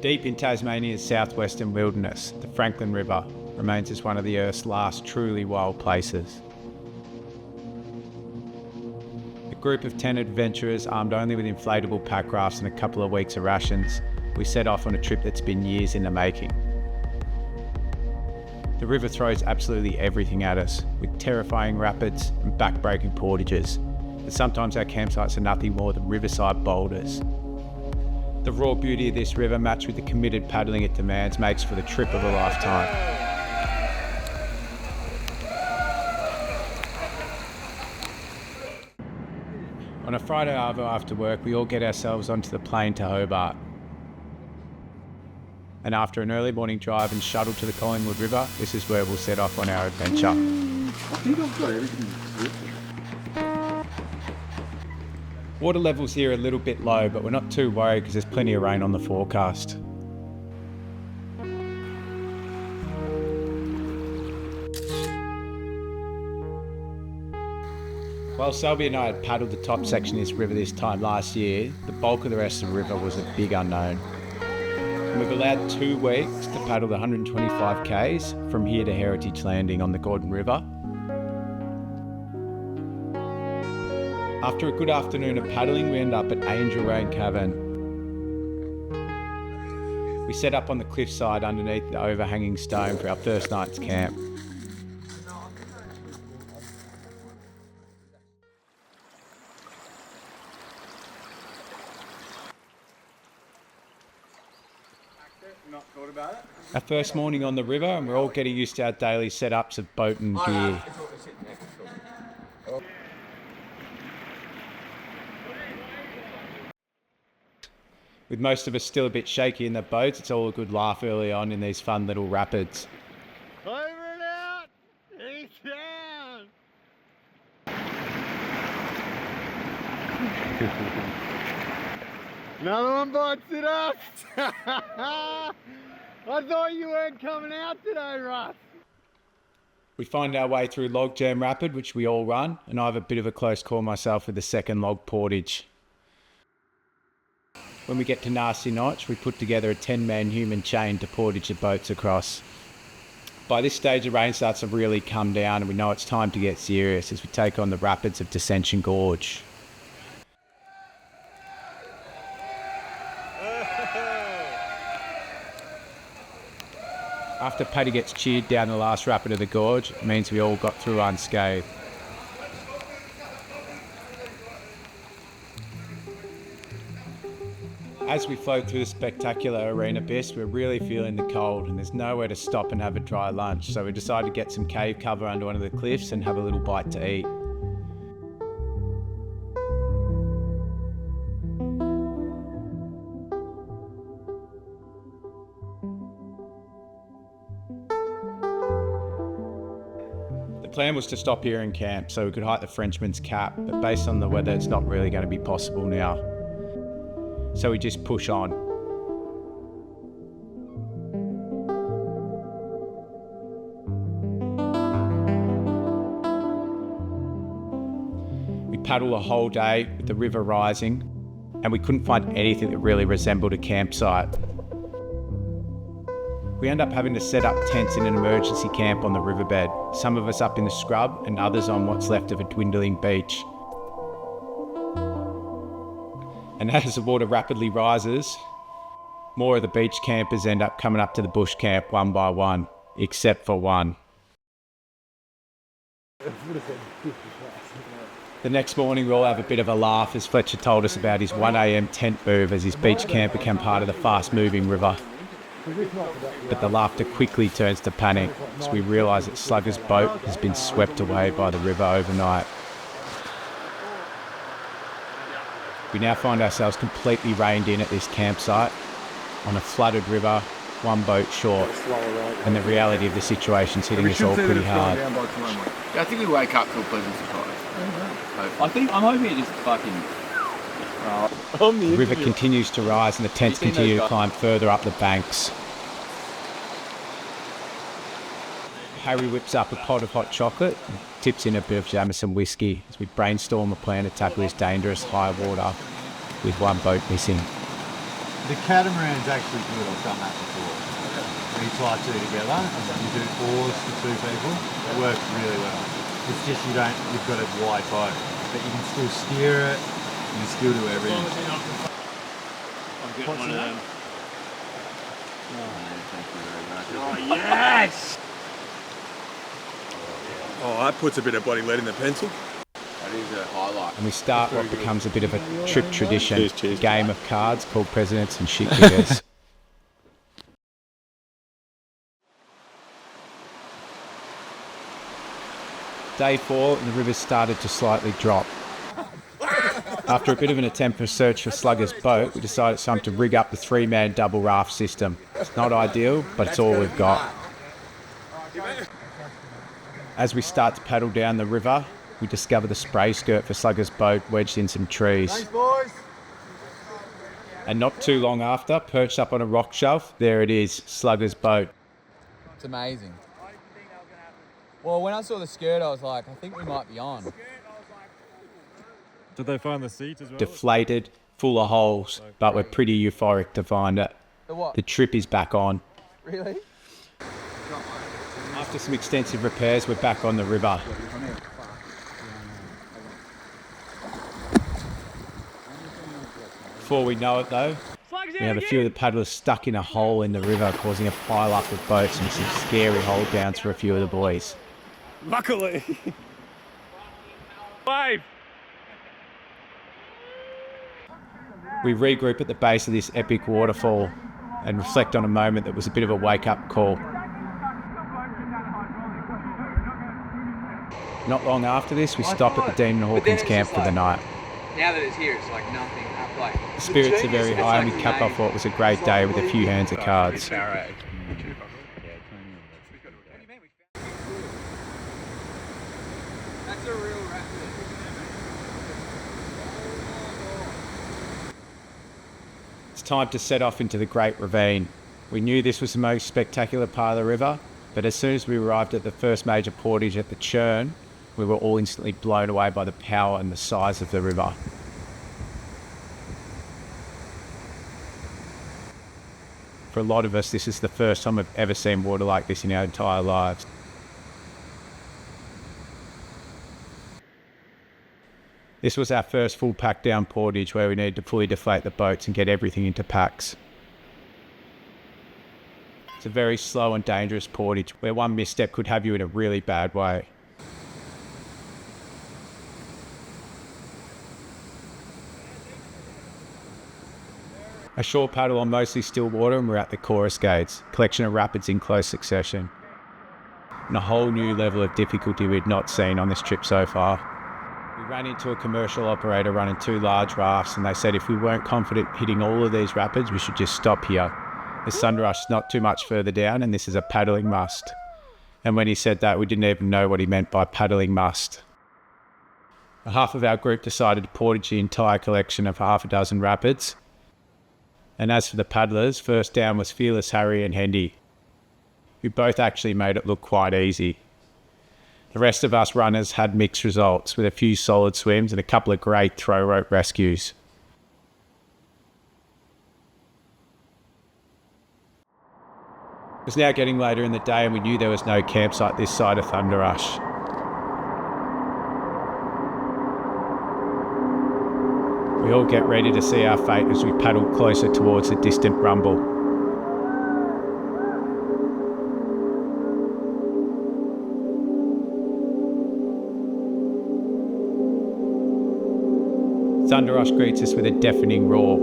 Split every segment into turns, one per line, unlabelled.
Deep in Tasmania's southwestern wilderness, the Franklin River remains as one of the Earth's last truly wild places. A group of 10 adventurers, armed only with inflatable pack rafts and a couple of weeks of rations, we set off on a trip that's been years in the making. The river throws absolutely everything at us, with terrifying rapids and back-breaking portages, but sometimes our campsites are nothing more than riverside boulders. The raw beauty of this river, matched with the committed paddling it demands, makes for the trip of a lifetime. On a Friday arvo after work, we all get ourselves onto the plane to Hobart. And after an early morning drive and shuttle to the Collingwood River, this is where we'll set off on our adventure.
I think I've got everything.
Water levels here are a little bit low, but we're not too worried because there's plenty of rain on the forecast. While Selby and I had paddled the top section of this river this time last year, the bulk of the rest of the river was a big unknown. And we've allowed 2 weeks to paddle the 125 k's from here to Heritage Landing on the Gordon River. After a good afternoon of paddling, we end up at Angel Rain Cavern. We set up on the cliffside underneath the overhanging stone for our first night's camp. Our first morning on the river, and we're all getting used to our daily setups of boat and gear. With most of us still a bit shaky in the boats, it's all a good laugh early on in these fun little rapids.
Over and out! He's down! Another one bites at us! I thought you weren't coming out today, Russ.
We find our way through Logjam Rapid, which we all run, and I have a bit of a close call myself with the second log portage. When we get to Nasty Notch, we put together a 10-man human chain to portage the boats across. By this stage, the rain starts to really come down, and we know it's time to get serious as we take on the rapids of Dissension Gorge. After Paddy gets cheered down the last rapid of the gorge, it means we all got through unscathed. As we float through the spectacular arena abyss, we're really feeling the cold and there's nowhere to stop and have a dry lunch, so we decided to get some cave cover under one of the cliffs and have a little bite to eat. The plan was to stop here and camp so we could hike the Frenchman's Cap, but based on the weather it's not really going to be possible now. So we just push on. We paddled a whole day with the river rising, and we couldn't find anything that really resembled a campsite. We end up having to set up tents in an emergency camp on the riverbed, some of us up in the scrub and others on what's left of a dwindling beach. And as the water rapidly rises, more of the beach campers end up coming up to the bush camp one by one, except for one. The next morning we all have a bit of a laugh as Fletcher told us about his 1 a.m. tent move as his beach camp became part of the fast-moving river. But the laughter quickly turns to panic as we realise that Slugger's boat has been swept away by the river overnight. We now find ourselves completely reined in at this campsite, on a flooded river, one boat short, and the reality of the situation's hitting us all pretty hard.
Yeah, I think we wake up to a pleasant surprise.
I'm hoping it just fucking...
The river continues to rise and the tents continue to climb further up the banks. Harry whips up a pot of hot chocolate and tips in a bit of Jameson whiskey as we brainstorm a plan to tackle this dangerous high water with one boat missing.
The catamaran's actually good. I've done that before. When you tie two together and you do oars for two people, it works really well. It's just you've got a wide boat, but you can still steer it, you can still do everything.
I'll get one of them.
Thank you very much.
Oh, yes!
Oh, that puts a bit of bloody lead in the pencil.
That is a highlight.
And we start what becomes a bit of a trip tradition,
Cheers, cheers.
game of cards called Presidents and Shit Kickers. Day 4, and the river started to slightly drop. After a bit of an attempt for search for Slugger's boat, we decided it's time to rig up the 3-man double raft system. It's not ideal, but it's all we've got. As we start to paddle down the river, we discover the spray skirt for Slugger's boat wedged in some trees. And not too long after, perched up on a rock shelf, there it is, Slugger's boat.
It's amazing. Well, when I saw the skirt, I was like, I think we might be on.
Did they find the seat as well?
Deflated, full of holes, but we're pretty euphoric to find it.
The what?
The trip is back on.
Really?
After some extensive repairs, we're back on the river. Before we know it though, we have a few of the paddlers stuck in a hole in the river, causing a pile up of boats and some scary hold downs for a few of the boys.
Luckily. Wave.
We regroup at the base of this epic waterfall and reflect on a moment that was a bit of a wake-up call. Not long after this, we stop at the Demon Hawkins camp for the night.
Now that it's here, it's like nothing. Like,
The spirits are very high and we cap off what was a great day with a few hands of cards.
That's a real rapid.
It's time to set off into the Great Ravine. We knew this was the most spectacular part of the river, but as soon as we arrived at the first major portage at the Churn, we were all instantly blown away by the power and the size of the river. For a lot of us, this is the first time we've ever seen water like this in our entire lives. This was our first full pack down portage where we needed to fully deflate the boats and get everything into packs. It's a very slow and dangerous portage where one misstep could have you in a really bad way. A short paddle on mostly still water and we're at the chorus gates, collection of rapids in close succession. And a whole new level of difficulty we'd not seen on this trip so far. We ran into a commercial operator running 2 large rafts and they said if we weren't confident hitting all of these rapids, we should just stop here. The Thunderrush is not too much further down and this is a paddling must. And when he said that, we didn't even know what he meant by paddling must. Half of our group decided to portage the entire collection of half a dozen rapids. And as for the paddlers, first down was Fearless Harry and Hendy, who both actually made it look quite easy. The rest of us runners had mixed results, with a few solid swims and a couple of great throw rope rescues. It was now getting later in the day and we knew there was no campsite this side of Thunderrush. We all get ready to see our fate as we paddle closer towards the distant rumble. Thunderrush greets us with a deafening roar.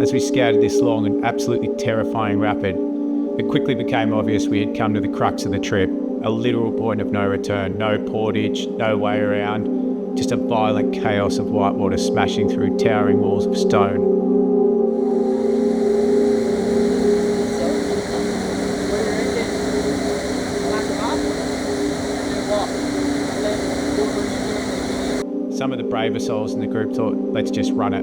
As we scouted this long and absolutely terrifying rapid, it quickly became obvious we had come to the crux of the trip. A literal point of no return, no portage, no way around, just a violent chaos of whitewater smashing through towering walls of stone. Some of the braver souls in the group thought, let's just run it.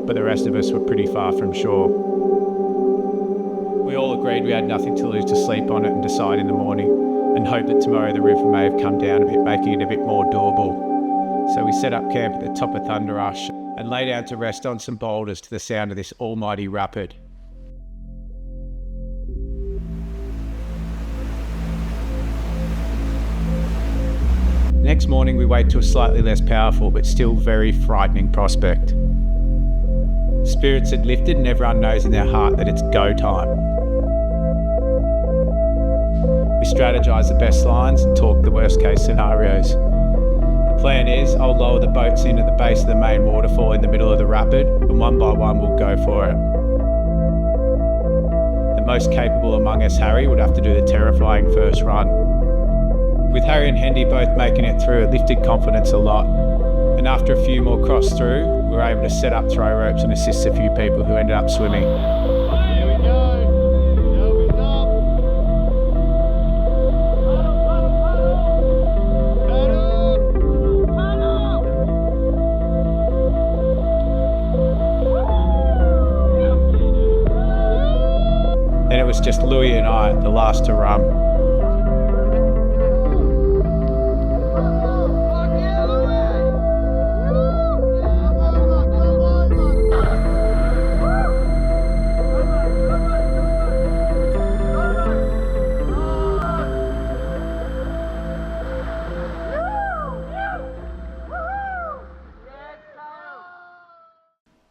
But the rest of us were pretty far from shore. We all agreed we had nothing to lose to sleep on it and decide in the morning, and hope that tomorrow the river may have come down a bit, making it a bit more doable. So we set up camp at the top of Thunder Rush and lay down to rest on some boulders to the sound of this almighty rapid. Next morning we wake to a slightly less powerful but still very frightening prospect. Spirits had lifted and everyone knows in their heart that it's go time. We strategise the best lines and talk the worst case scenarios. The plan is I'll lower the boats in at the base of the main waterfall in the middle of the rapid, and one by one we'll go for it. The most capable among us, Harry, would have to do the terrifying first run. With Harry and Hendy both making it through, it lifted confidence a lot. And after a few more cross through, we were able to set up throw ropes and assist a few people who ended up swimming. Then it was just Louis and I, the last to run.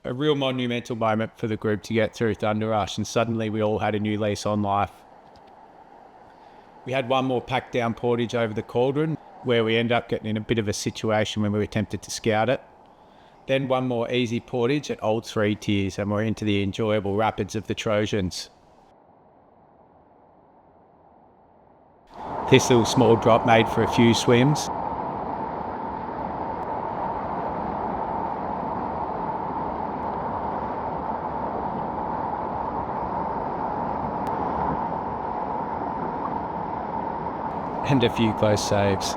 A real monumental moment for the group to get through Thunder Rush, and suddenly we all had a new lease on life. We had one more packed down portage over the cauldron, where we ended up getting in a bit of a situation when we attempted to scout it. Then one more easy portage at Old Three Tiers, and we're into the enjoyable rapids of the Trojans. This little small drop made for a few swims. And a few close saves.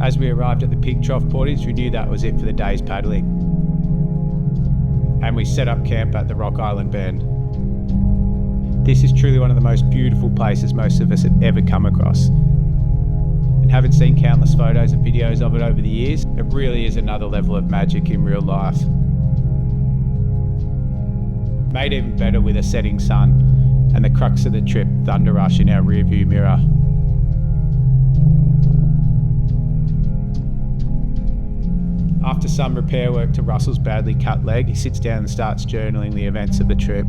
As we arrived at the Pig Trough portage, we knew that was it for the day's paddling. And we set up camp at the Rock Island Bend. This is truly one of the most beautiful places most of us have ever come across. And having seen countless photos and videos of it over the years, it really is another level of magic in real life. Made even better with a setting sun and the crux of the trip, Thunder Rush, in our rearview mirror. After some repair work to Russell's badly cut leg, he sits down and starts journaling the events of the trip.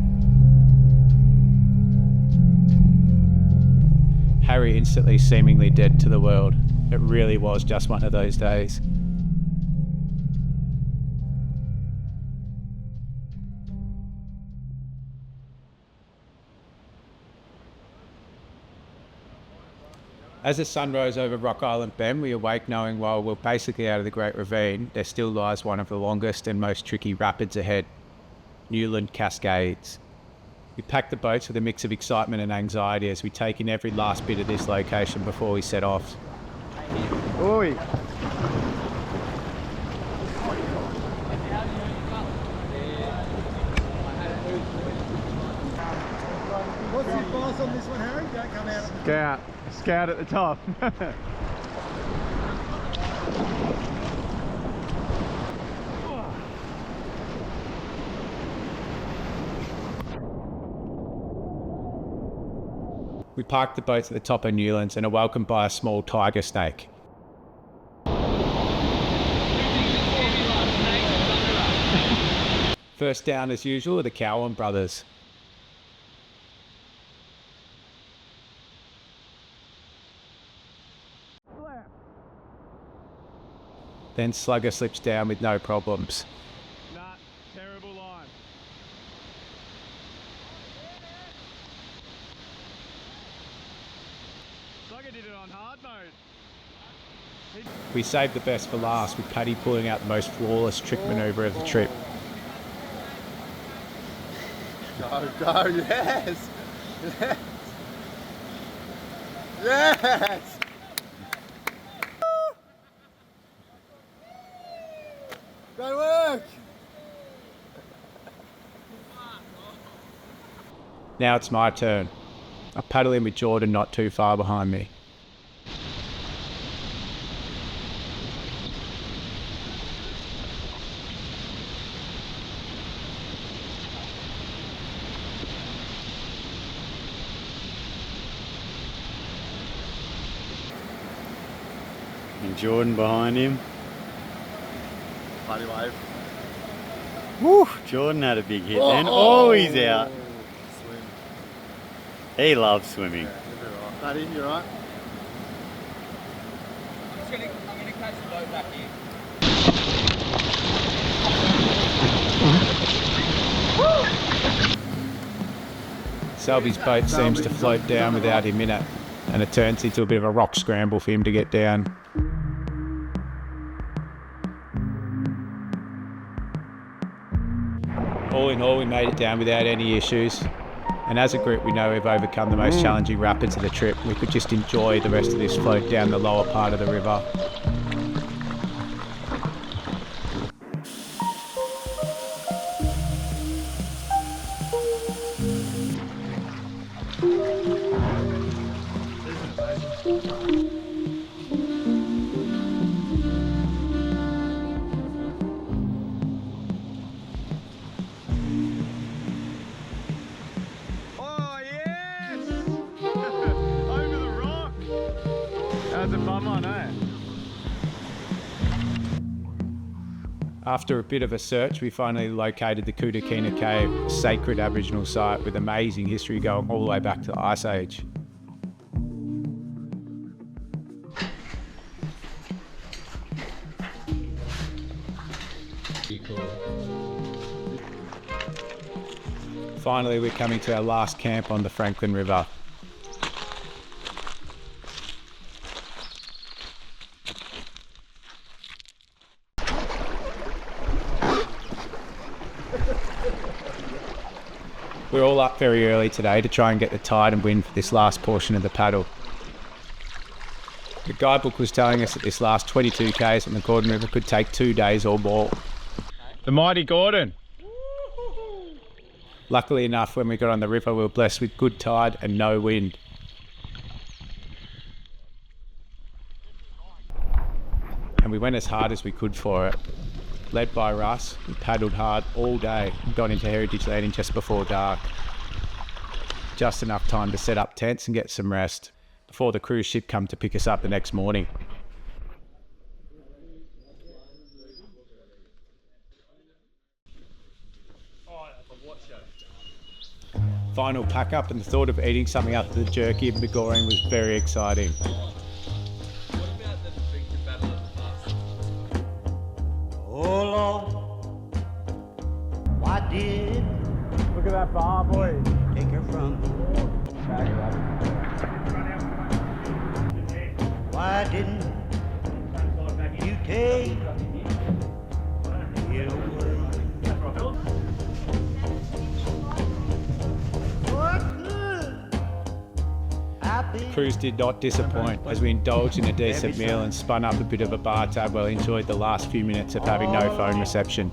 Harry instantly seemingly dead to the world. It really was just one of those days. As the sun rose over Rock Island Bend, we awake knowing while we're basically out of the Great Ravine, there still lies one of the longest and most tricky rapids ahead, Newland Cascades. We pack the boats with a mix of excitement and anxiety as we take in every last bit of this location before we set off.
Oi! What's the advice on this one, Harry? Don't come out. Scout at the top.
We park the boats at the top of Newlands and are welcomed by a small tiger snake. First down as usual are the Cowan brothers. Then Slugger slips down with no problems.
Nah, terrible line. Slugger did it on hard mode.
We saved the best for last, with Paddy pulling out the most flawless trick manoeuvre of the trip.
Go, yes! Yes! Yes! Great work!
Now it's my turn. I paddle in with Jordan not too far behind me.
And Jordan behind him.
Bloody wave.
Woo! Jordan had a big hit then. Oh, he's out.
Swim.
He loves swimming.
Yeah, you'll be right. Paddy, you right?
I'm gonna catch the boat back here.
Selby's boat seems to float down without him in it, and it turns into a bit of a rock scramble for him to get down. All in all, we made it down without any issues, and as a group we know we've overcome the most challenging rapids of the trip. We could just enjoy the rest of this float down the lower part of the river.
Oh, yes! Over the rock. That was a fun one, eh?
After a bit of a search, we finally located the Kudakina Cave, a sacred Aboriginal site with amazing history going all the way back to the Ice Age. Finally, we're coming to our last camp on the Franklin River. We're all up very early today to try and get the tide and wind for this last portion of the paddle. The guidebook was telling us that this last 22 k's on the Gordon River could take 2 days or more.
The mighty Gordon.
Luckily enough, when we got on the river, we were blessed with good tide and no wind. And we went as hard as we could for it. Led by Russ, we paddled hard all day and got into Heritage Landing just before dark. Just enough time to set up tents and get some rest before the cruise ship come to pick us up the next morning. Final pack up, and the thought of eating something after the jerky and begoring was very exciting.
What about the battle of the past?
Oh Lord, why did
Look at that bar, boy.
take her from me? Why didn't you take it away? What could I be?
The cruise did not disappoint as we indulged in a decent meal and spun up a bit of a bar tab while we enjoyed the last few minutes of having no phone reception.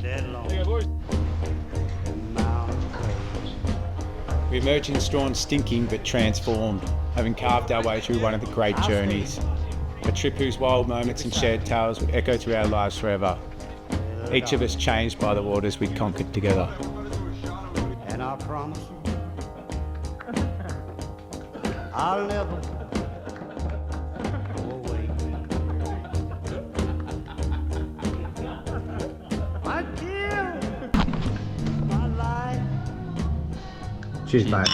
That long.
We emerged in Strawn stinking but transformed, having carved our way through one of the great journeys. A trip whose wild moments and shared tales would echo through our lives forever. Each of us changed by the waters we'd conquered together.
And I promise you, I'll never go away. Until my life
Cheers, mate.